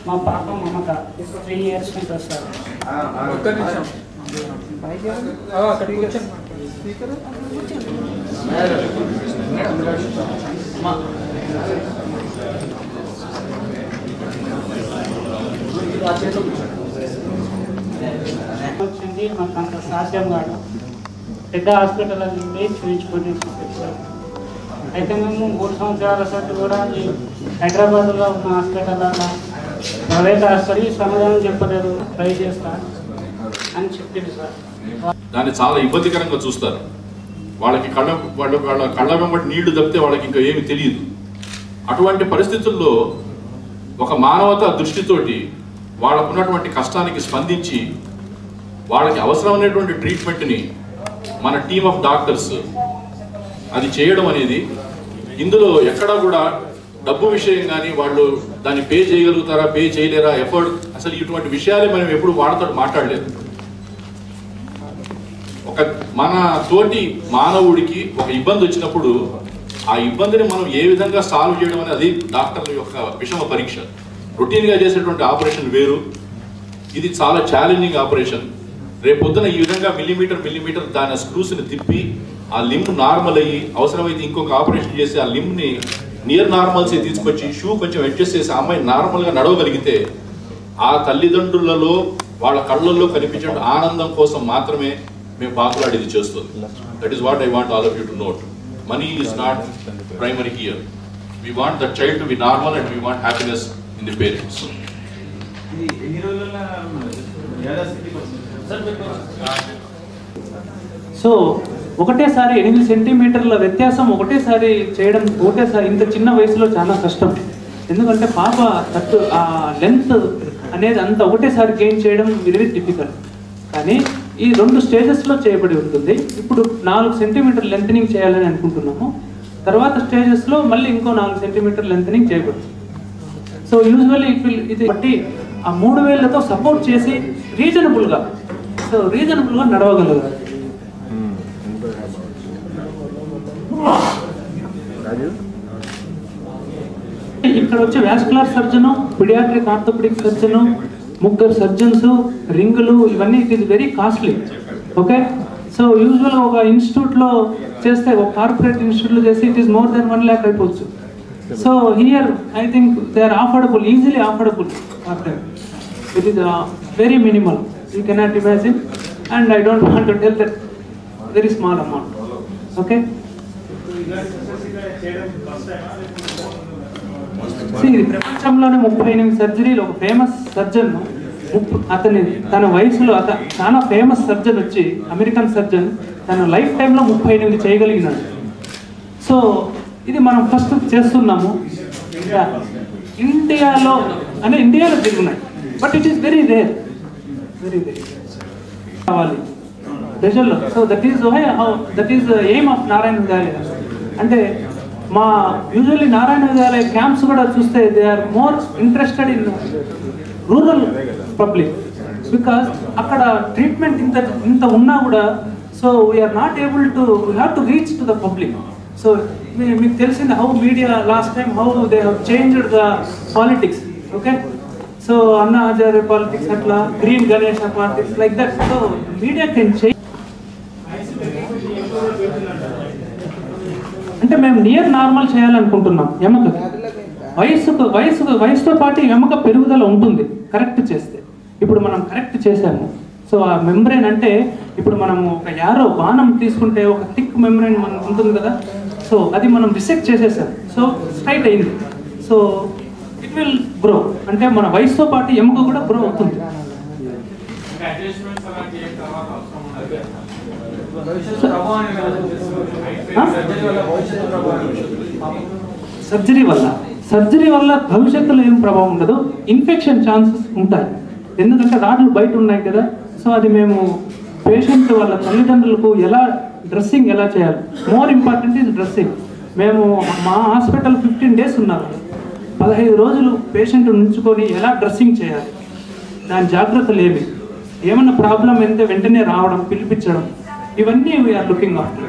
మా పాప మమత 3 years నుంచి వస్తారు. వచ్చింది మాకు అంత సాధ్యం కాదు. పెద్ద హాస్పిటల్ అది చూపించుకొని అయితే మేము 3 సంవత్సరాల సార్లు కూడా హైదరాబాద్లో ఉన్న హాస్పిటల్ ప్రైవేట్ హాస్పిటల్ సమాధానం చెప్పలేదు, ట్రై చేస్తా అని చెప్పింది సార్. దాన్ని చాలా ఇబ్బందికరంగా చూస్తారు. వాళ్ళకి వాళ్ళ కళ్ళ వెంబడి నీళ్లు తప్పితే వాళ్ళకి ఇంకా ఏమి తెలియదు. అటువంటి పరిస్థితుల్లో ఒక మానవతా దృష్టితోటి వాళ్ళకున్నటువంటి కష్టానికి స్పందించి వాళ్ళకి అవసరమైనటువంటి ట్రీట్మెంట్ని మన టీమ్ ఆఫ్ డాక్టర్స్ అది చేయడం అనేది, ఇందులో ఎక్కడా కూడా డబ్బు విషయం కానీ వాళ్ళు దాన్ని పే చేయగలుగుతారా, పే చేయలేరా, ఎఫర్ట్, అసలు ఇటువంటి విషయాలే మనం ఎప్పుడు వాళ్ళతో మాట్లాడలేదు. ఒక మన తోటి మానవుడికి ఒక ఇబ్బంది వచ్చినప్పుడు ఆ ఇబ్బందిని మనం ఏ విధంగా సాల్వ్ చేయడం అనేది డాక్టర్ల యొక్క విషమ పరీక్ష. రొటీన్గా చేసేటువంటి ఆపరేషన్ వేరు, ఇది చాలా ఛాలెంజింగ్ ఆపరేషన్. రేపొద్దున ఈ విధంగా మిల్లీమీటర్ దాని స్క్రూస్ని తిప్పి ఆ లింబ్ నార్మల్ అయ్యి అవసరమైతే ఇంకొక ఆపరేషన్ చేసి ఆ లింబ్ని నియర్ నార్మల్సీ తీసుకొచ్చి షూ కొంచెం అడ్జస్ట్ చేసి ఆ అమ్మాయి నార్మల్గా నడవగలిగితే ఆ తల్లిదండ్రులలో వాళ్ళ కళ్ళల్లో కనిపించే ఆనందం కోసం మాత్రమే మేము పాకులాడేది చేస్తుంది. That is what I want all of you to note. Money is not primary here. We want that child to be normal and we want happiness in the parents. So ఒకటేసారి 8 సెంటీమీటర్ల వ్యత్యాసం ఒకటేసారి చేయడం, ఒకటేసారి ఇంత చిన్న వయసులో చాలా కష్టం. ఎందుకంటే పాప ఆ లెంత్ అనేది అంత ఒకటేసారి గెయిన్ చేయడం వెరీ డిఫికల్ట్. కానీ ఈ 2 స్టేజెస్లో చేయబడి ఉంటుంది. ఇప్పుడు 4 సెంటీమీటర్ లెంతనింగ్ చేయాలని అనుకుంటున్నాము. తర్వాత స్టేజెస్లో మళ్ళీ ఇంకో 4 సెంటీమీటర్ లెంతనింగ్ చేయబడుతుంది. సో యూజువల్లీ ఇది బట్టి ఆ 3 వేళ్లతో సపోర్ట్ చేసి రీజనబుల్గా నడవగలగాలి. ఇక్కడ వచ్చే vascular surgeon, paediatric orthopaedic surgeon, 3 surgeons, రింగులు, ఇవన్నీ it is very costly. Okay, so యూజువల్గా ఒక ఇన్స్టిట్యూట్లో చేస్తే, ఒక కార్పొరేట్ ఇన్స్టిట్యూట్లో చేస్తే it is more than 1 lakh అయిపోవచ్చు. So here I think they are affordable, easily affordable for them. It is very minimal, you cannot imagine, and I don't want to tell that very small amount. Okay, ప్రపంచంలోనే 38 సర్జరీలు. ఒక famous surgeon తన వయసులో చాలా famous surgeon వచ్చి, American surgeon, తన life టైంలో 38 చేయగలిగినాడు. సో ఇది మనం ఫస్ట్ చేస్తున్నాము. ఇండియాలో తిరుగున్నాయి, but it is very rare కావాలి ప్రజల్లో. So that is aim of Narayana Hrudayalaya. అంటే మా యూజువల్లీ నారాయణ హృదయాలయ క్యాంప్స్ కూడా చూస్తే they are more interested in rural public, because అక్కడ ట్రీట్మెంట్ ఇంత ఉన్నా కూడా so we are not able to, we have to reach to the public. So మీకు తెలిసింది how media last time how they have changed the politics. Okay, so Anna Hazare politics, అట్లా green Ganesh politics, like that. So media can change. అంటే మేము near normal చేయాలనుకుంటున్నాం. ఎముకకి వయసుతో పాటు ఎముక పెరుగుదల ఉంటుంది కరెక్ట్ చేస్తే. ఇప్పుడు మనం కరెక్ట్ చేసాము. సో ఆ మెంబ్రెయిన్ అంటే ఇప్పుడు మనము ఒక యారో బాణం తీసుకుంటే ఒక థిక్ మెంబ్రెయిన్ మనం ఉంటుంది కదా, సో అది మనం డిసెక్ట్ చేసేసాం. సో స్ట్రైట్ అయింది. So it will grow. అంటే మన వయసుతో పాటు ఎముక కూడా గ్రో అవుతుంది. సర్జరీ వల్ల భవిష్యత్తులో ఏం ప్రభావం ఉండదు. ఇన్ఫెక్షన్ ఛాన్సెస్ ఉంటాయి, ఎందుకంటే రాడ్లు బయట ఉన్నాయి కదా. సో అది మేము పేషెంట్ వాళ్ళ తల్లిదండ్రులకు డ్రెస్సింగ్ ఎలా చేయాలి, మోర్ ఇంపార్టెంట్ ఈజ్ డ్రెస్సింగ్. మేము మా హాస్పిటల్ 15 days ఉన్నారు. 15 రోజులు పేషెంట్ ఉంచుకొని ఎలా డ్రెస్సింగ్ చేయాలి, దాని జాగ్రత్తలు ఏమి, ఏమన్నా ప్రాబ్లం అయితే వెంటనే రావడం, పిలిపించడం, ఇవన్నీ వీఆర్ లుకింగ్ ఆఫ్టర్.